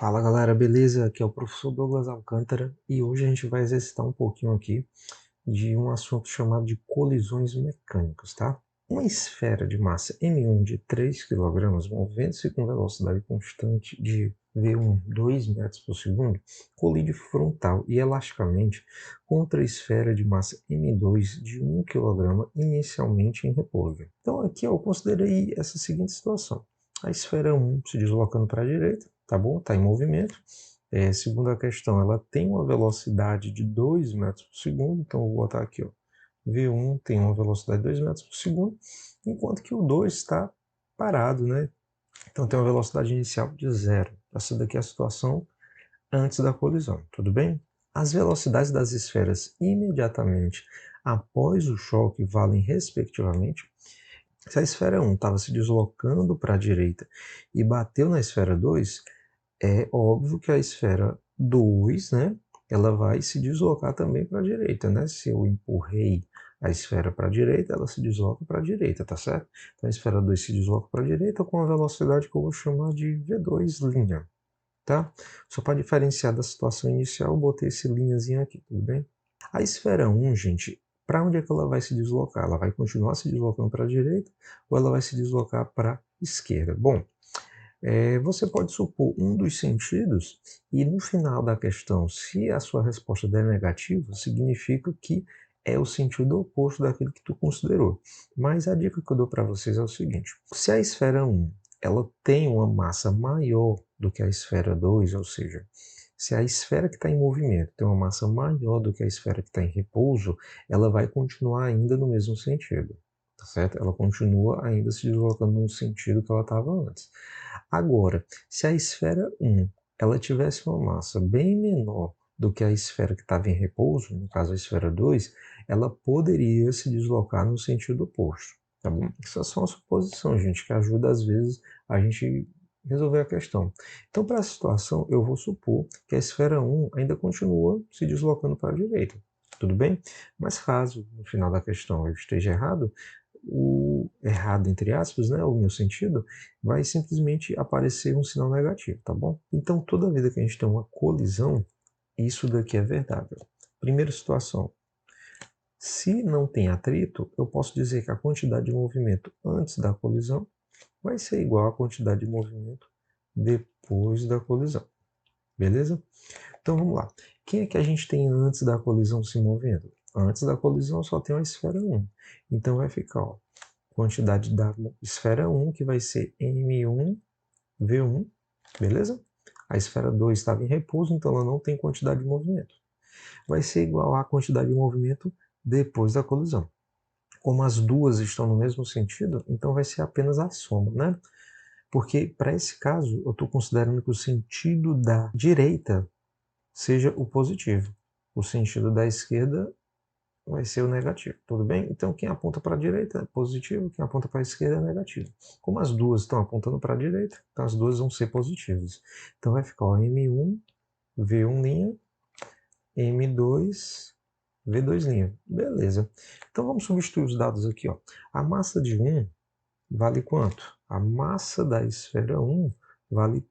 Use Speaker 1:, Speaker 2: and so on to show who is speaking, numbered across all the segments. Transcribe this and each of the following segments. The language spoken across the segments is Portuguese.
Speaker 1: Fala galera, beleza? Aqui é o professor Douglas Alcântara e hoje a gente vai exercitar um pouquinho aqui de um assunto chamado de colisões mecânicas, tá? Uma esfera de massa m1 de 3 kg movendo-se com velocidade constante de v1 2 metros por segundo colide frontal e elasticamente contra a esfera de massa m2 de 1 kg inicialmente em repouso. Então aqui eu considerei essa seguinte situação. A esfera 1 se deslocando para a direita, tá bom? Está em movimento. Segunda questão, ela tem uma velocidade de 2 metros por segundo, então eu vou botar aqui, ó, V1 tem uma velocidade de 2 metros por segundo, enquanto que o 2 está parado, né? Então tem uma velocidade inicial de zero. Essa daqui é a situação antes da colisão, tudo bem? As velocidades das esferas imediatamente após o choque valem respectivamente. Se a esfera 1 estava se deslocando para a direita e bateu na esfera 2, é óbvio que a esfera 2, né, ela vai se deslocar também para a direita, né? Se eu empurrei a esfera para a direita, ela se desloca para a direita, tá certo? Então a esfera 2 se desloca para a direita com a velocidade que eu vou chamar de V2' tá? Só para diferenciar da situação inicial, eu botei esse linhazinho aqui, tudo bem? A esfera 1, gente, para onde é que ela vai se deslocar? Ela vai continuar se deslocando para a direita ou ela vai se deslocar para a esquerda? Bom, você pode supor um dos sentidos e no final da questão, se a sua resposta der negativa, significa que é o sentido oposto daquilo que tu considerou. Mas a dica que eu dou para vocês é o seguinte: se a esfera 1 ela tem uma massa maior do que a esfera 2, ou seja, se a esfera que está em movimento tem uma massa maior do que a esfera que está em repouso, ela vai continuar ainda no mesmo sentido, tá certo? Ela continua ainda se deslocando no sentido que ela estava antes. Agora, se a esfera 1 ela tivesse uma massa bem menor do que a esfera que estava em repouso, no caso a esfera 2, ela poderia se deslocar no sentido oposto, tá bom? Isso é só uma suposição, gente, que ajuda às vezes a gente resolver a questão. Então, para a situação, eu vou supor que a esfera 1 ainda continua se deslocando para a direita, tudo bem? Mas caso no final da questão eu esteja errado, o errado entre aspas, né, o meu sentido, vai simplesmente aparecer um sinal negativo, tá bom? Então, toda vida que a gente tem uma colisão, isso daqui é verdável. Primeira situação, se não tem atrito, eu posso dizer que a quantidade de movimento antes da colisão vai ser igual à quantidade de movimento depois da colisão, beleza? Então vamos lá. Quem é que a gente tem antes da colisão se movendo? Antes da colisão só tem a esfera 1. Então vai ficar, ó, quantidade da esfera 1, que vai ser M1 V1, beleza? A esfera 2 estava em repouso, então ela não tem quantidade de movimento. Vai ser igual à quantidade de movimento depois da colisão. Como as duas estão no mesmo sentido, então vai ser apenas a soma, né? Porque para esse caso, eu estou considerando que o sentido da direita seja o positivo. O sentido da esquerda vai ser o negativo, tudo bem? Então quem aponta para a direita é positivo, quem aponta para a esquerda é negativo. Como as duas estão apontando para a direita, então as duas vão ser positivas. Então vai ficar ó, M1, V1', M2, V2'. Beleza. Então vamos substituir os dados aqui. Ó. A massa de 1 vale quanto? A massa da esfera 1 vale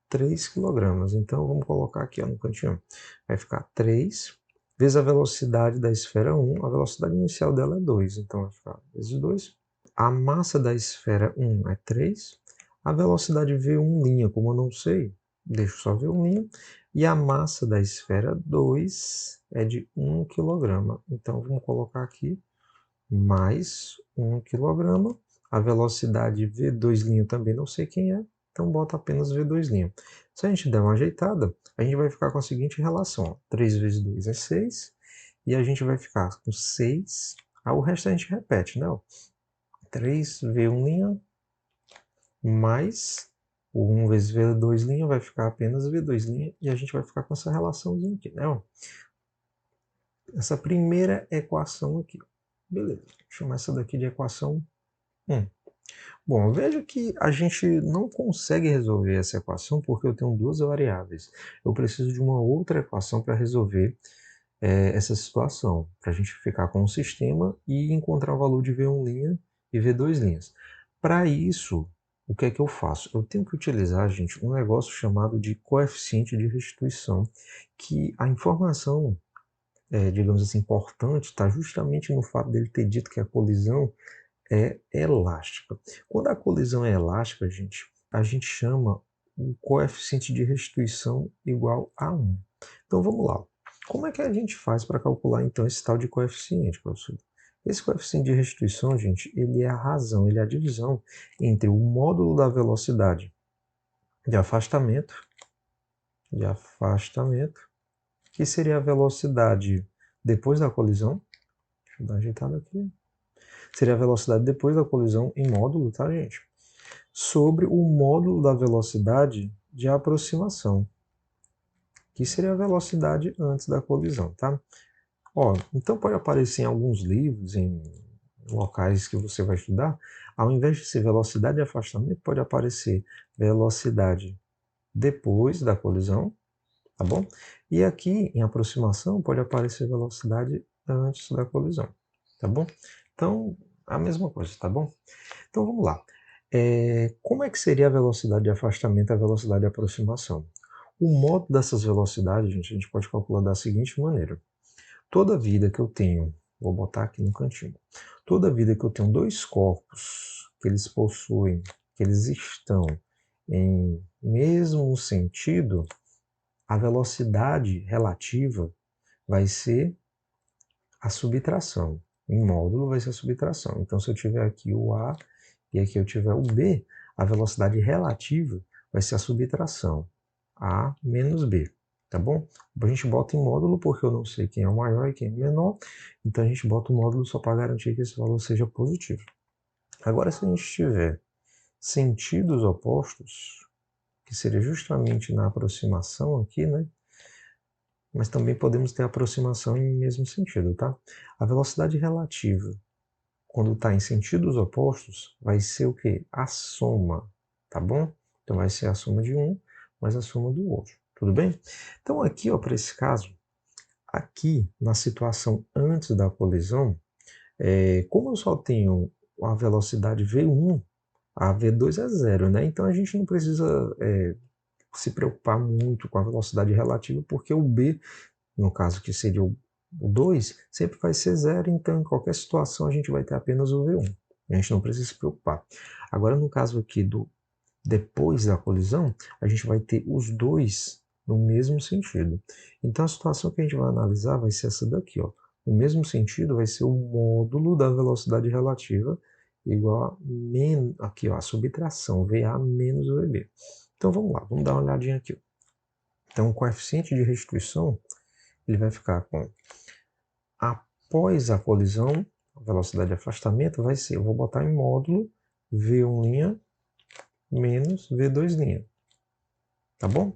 Speaker 1: 3 kg. Então vamos colocar aqui ó, no cantinho. Vai ficar 3 vezes a velocidade da esfera 1. A velocidade inicial dela é 2, então vai ficar vezes 2. A massa da esfera 1 é 3. A velocidade V1', como eu não sei, deixo só V1'. E a massa da esfera 2 é de 1 kg. Então vamos colocar aqui mais 1 kg. A velocidade V2' também não sei quem é, então bota apenas V2'. Se a gente der uma ajeitada, a gente vai ficar com a seguinte relação. Ó. 3 vezes 2 é 6, e a gente vai ficar com 6. O resto a gente repete, né? 3V1' mais o 1 vezes V2' vai ficar apenas V2', e a gente vai ficar com essa relaçãozinha aqui, né? Essa primeira equação aqui. Beleza, vou chamar essa daqui de equação 1. Bom, veja que a gente não consegue resolver essa equação porque eu tenho duas variáveis. Eu preciso de uma outra equação para resolver essa situação, para a gente ficar com o sistema e encontrar o valor de V1' e V2'. Para isso, o que é que eu faço? Eu tenho que utilizar, gente, um negócio chamado de coeficiente de restituição, que a informação, digamos assim, importante está justamente no fato dele ter dito que a colisão é elástica. Quando a colisão é elástica, gente, a gente chama o coeficiente de restituição igual a 1. Então vamos lá. Como é que a gente faz para calcular então esse tal de coeficiente, professor? Esse coeficiente de restituição, gente, ele é a razão, ele é a divisão entre o módulo da velocidade de afastamento, que seria a velocidade depois da colisão. Deixa eu dar uma ajeitada aqui. Seria a velocidade depois da colisão em módulo, tá, gente? Sobre o módulo da velocidade de aproximação, que seria a velocidade antes da colisão, tá? Ó, então pode aparecer em alguns livros, em locais que você vai estudar, ao invés de ser velocidade de afastamento, pode aparecer velocidade depois da colisão, tá bom? E aqui em aproximação pode aparecer velocidade antes da colisão, tá bom? Então, a mesma coisa, tá bom? Então vamos lá. Como é que seria a velocidade de afastamento e a velocidade de aproximação? O modo dessas velocidades, gente, a gente pode calcular da seguinte maneira. Toda vida que eu tenho, vou botar aqui no cantinho, toda vida que eu tenho dois corpos que eles possuem, que eles estão em mesmo sentido, a velocidade relativa vai ser a subtração. Em módulo vai ser a subtração. Então, se eu tiver aqui o A e aqui eu tiver o B, a velocidade relativa vai ser a subtração. A menos B, tá bom? A gente bota em módulo porque eu não sei quem é o maior e quem é o menor, então a gente bota o módulo só para garantir que esse valor seja positivo. Agora, se a gente tiver sentidos opostos, que seria justamente na aproximação aqui, né? Mas também podemos ter aproximação em mesmo sentido, tá? A velocidade relativa, quando está em sentidos opostos, vai ser o quê? A soma, tá bom? Então vai ser a soma de um mais a soma do outro, tudo bem? Então aqui, ó, para esse caso, aqui na situação antes da colisão, como eu só tenho a velocidade V1, a V2 é zero, né? Então a gente não precisa se preocupar muito com a velocidade relativa, porque o B, no caso que seria o 2, sempre vai ser zero, então em qualquer situação a gente vai ter apenas o V1. A gente não precisa se preocupar. Agora, no caso aqui do depois da colisão, a gente vai ter os dois no mesmo sentido. Então a situação que a gente vai analisar vai ser essa daqui, ó. No mesmo sentido, vai ser o módulo da velocidade relativa igual a aqui, ó, a subtração, VA menos VB. Então vamos lá, vamos dar uma olhadinha aqui. Então o coeficiente de restituição ele vai ficar com após a colisão, a velocidade de afastamento vai ser, eu vou botar em módulo V1' menos V2', tá bom?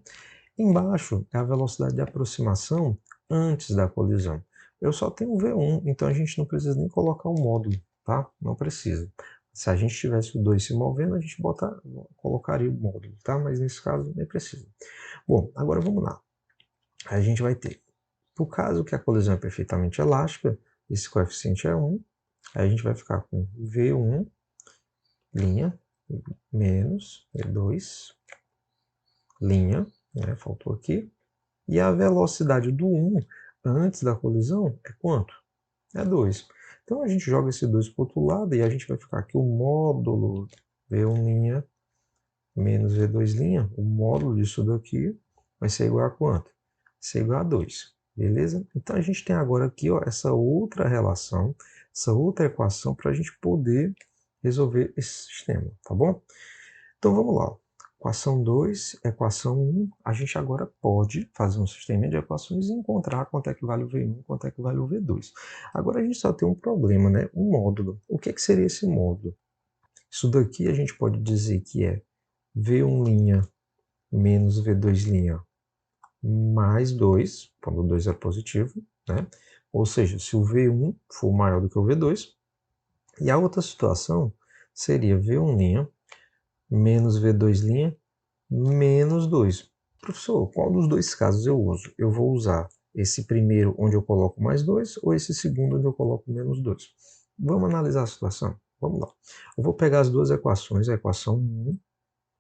Speaker 1: Embaixo é a velocidade de aproximação antes da colisão. Eu só tenho V1, então a gente não precisa nem colocar o módulo, tá? Não precisa. Se a gente tivesse o 2 se movendo, a gente colocaria o módulo, tá? Mas nesse caso nem precisa. Bom, agora vamos lá. A gente vai ter, por caso que a colisão é perfeitamente elástica, esse coeficiente é 1, aí a gente vai ficar com V1' menos V2', né, faltou aqui, e a velocidade do 1 antes da colisão é quanto? É 2. Então a gente joga esse 2 para o outro lado e a gente vai ficar aqui o módulo V1' menos V2', o módulo disso daqui vai ser igual a quanto? Vai ser igual a 2, beleza? Então a gente tem agora aqui, ó, essa outra relação, essa outra equação para a gente poder resolver esse sistema, tá bom? Então vamos lá. Equação 2, equação 1, a gente agora pode fazer um sistema de equações e encontrar quanto é que vale o V1 e quanto é que vale o V2. Agora a gente só tem um problema, né? Um módulo. O que seria esse módulo? Isso daqui a gente pode dizer que é V1' menos V2' mais 2, quando o 2 é positivo, né? Ou seja, se o V1 for maior do que o V2. E a outra situação seria V1' menos V2' menos 2. Professor, qual dos dois casos eu uso? Eu vou usar esse primeiro onde eu coloco mais 2 ou esse segundo onde eu coloco menos 2? Vamos analisar a situação? Vamos lá. Eu vou pegar as duas equações, a equação 1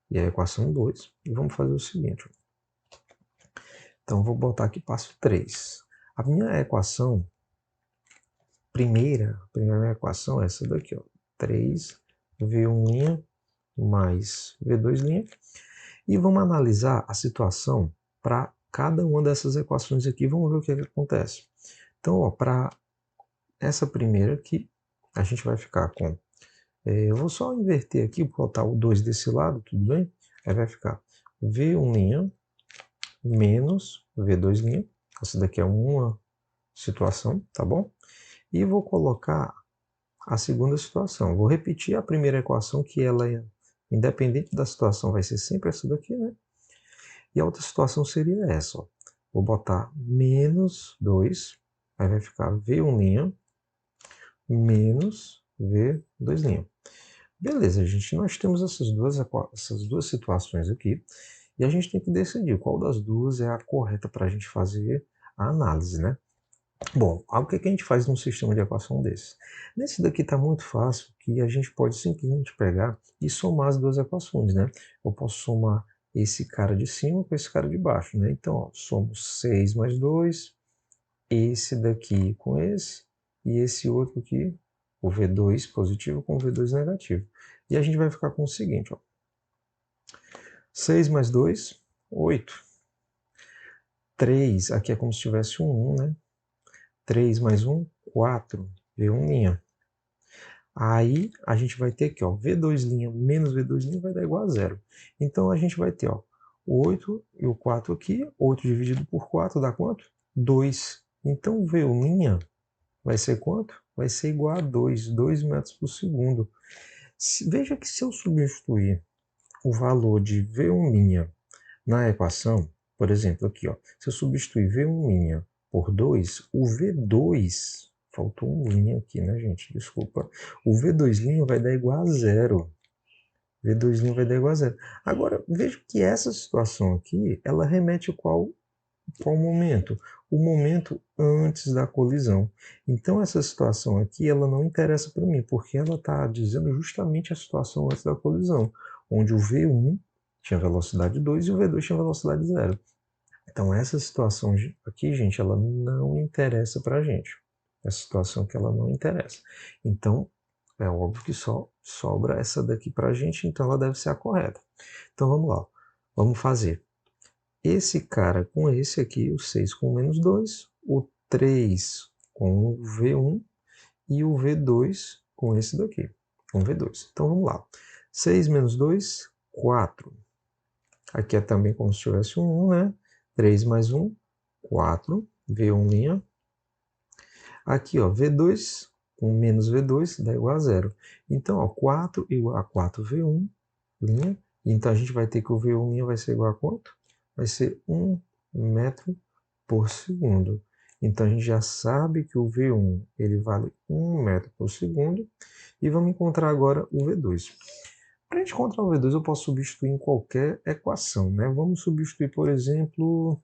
Speaker 1: e a equação 2. E vamos fazer o seguinte. Então, vou botar aqui passo 3. A minha equação, primeira equação é essa daqui, ó. 3v1' mais v2'. E vamos analisar a situação para cada uma dessas equações aqui. Vamos ver o que acontece. Então, para essa primeira aqui, a gente vai ficar com... eu vou só inverter aqui, botar o 2 desse lado, tudo bem? Aí vai ficar v1' menos v2'. Essa daqui é uma situação, tá bom? E vou colocar a segunda situação. Vou repetir a primeira equação, que ela é independente da situação, vai ser sempre essa daqui, né? E a outra situação seria essa, ó. Vou botar menos 2, aí vai ficar v1' menos v2'. Beleza, gente, nós temos essas duas situações aqui, e a gente tem que decidir qual das duas é a correta para a gente fazer a análise, né? Bom, o que a gente faz num sistema de equação desse? Nesse daqui está muito fácil, que a gente pode simplesmente pegar e somar as duas equações, né? Eu posso somar esse cara de cima com esse cara de baixo, né? Então, ó, somos 6 mais 2, esse daqui com esse, e esse outro aqui, o V2 positivo com o V2 negativo. E a gente vai ficar com o seguinte, ó. 6 mais 2, 8. 3, aqui é como se tivesse um 1, né? 3 mais 1, 4, V1'. Aí a gente vai ter aqui, ó, V2' menos V2' vai dar igual a 0. Então a gente vai ter, ó, o 8 e o 4 aqui, 8 dividido por 4 dá quanto? 2. Então V1' vai ser quanto? Vai ser igual a 2 metros por segundo. Veja que se eu substituir o valor de V1' na equação, por exemplo, aqui, ó, se eu substituir V1' por 2, o V2, faltou um linha aqui, né, gente? Desculpa. O V2' vai dar igual a 0. V2' vai dar igual a 0. Agora, veja que essa situação aqui, ela remete a qual momento? O momento antes da colisão. Então, essa situação aqui, ela não interessa para mim, porque ela está dizendo justamente a situação antes da colisão, onde o V1 tinha velocidade 2 e o V2 tinha velocidade 0. Então, essa situação aqui, gente, ela não interessa para a gente. Essa situação que ela não interessa. Então, é óbvio que só sobra essa daqui para a gente, então ela deve ser a correta. Então, vamos lá. Vamos fazer esse cara com esse aqui, o 6 com menos 2, o 3 com o V1 e o V2 com esse daqui, com o V2. Então, vamos lá. 6 menos 2, 4. Aqui é também como se tivesse um 1, né? 3 mais 1, 4, V1'. Aqui, ó, V2 com menos V2 dá igual a 0. Então, ó, 4 igual a 4V1'. Então, a gente vai ter que o V1' vai ser igual a quanto? Vai ser 1 metro por segundo. Então, a gente já sabe que o V1 ele vale 1 metro por segundo. E vamos encontrar agora o V2. Para a gente encontrar o V2, eu posso substituir em qualquer equação, né? Vamos substituir, por exemplo,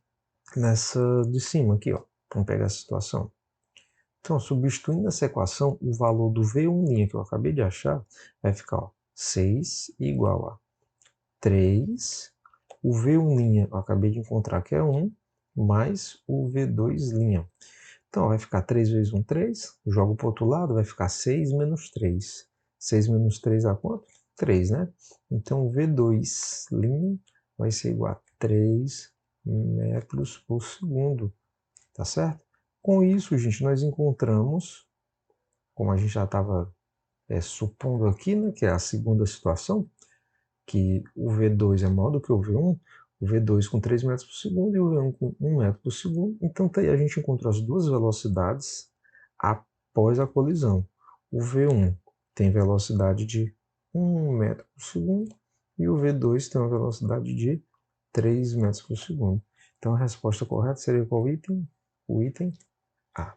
Speaker 1: nessa de cima aqui, ó. Vamos pegar essa situação. Então, substituindo essa equação, o valor do V1' que eu acabei de achar vai ficar, ó, 6 igual a 3. O V1' eu acabei de encontrar que é 1, mais o V2'. Então, vai ficar 3 vezes 1, 3. Jogo para o outro lado, vai ficar 6 menos 3. 6 menos 3 dá quanto? 3, né? Então, o V2' vai ser igual a 3 metros por segundo. Tá certo? Com isso, gente, nós encontramos, como a gente já estava supondo aqui, né, que é a segunda situação, que o V2 é maior do que o V1, o V2 com 3 metros por segundo e o V1 com 1 metro por segundo. Então, tá aí, a gente encontrou as duas velocidades após a colisão. O V1 tem velocidade de 1 metro por segundo e o V2 tem uma velocidade de 3 metros por segundo. Então, a resposta correta seria qual item? O item A.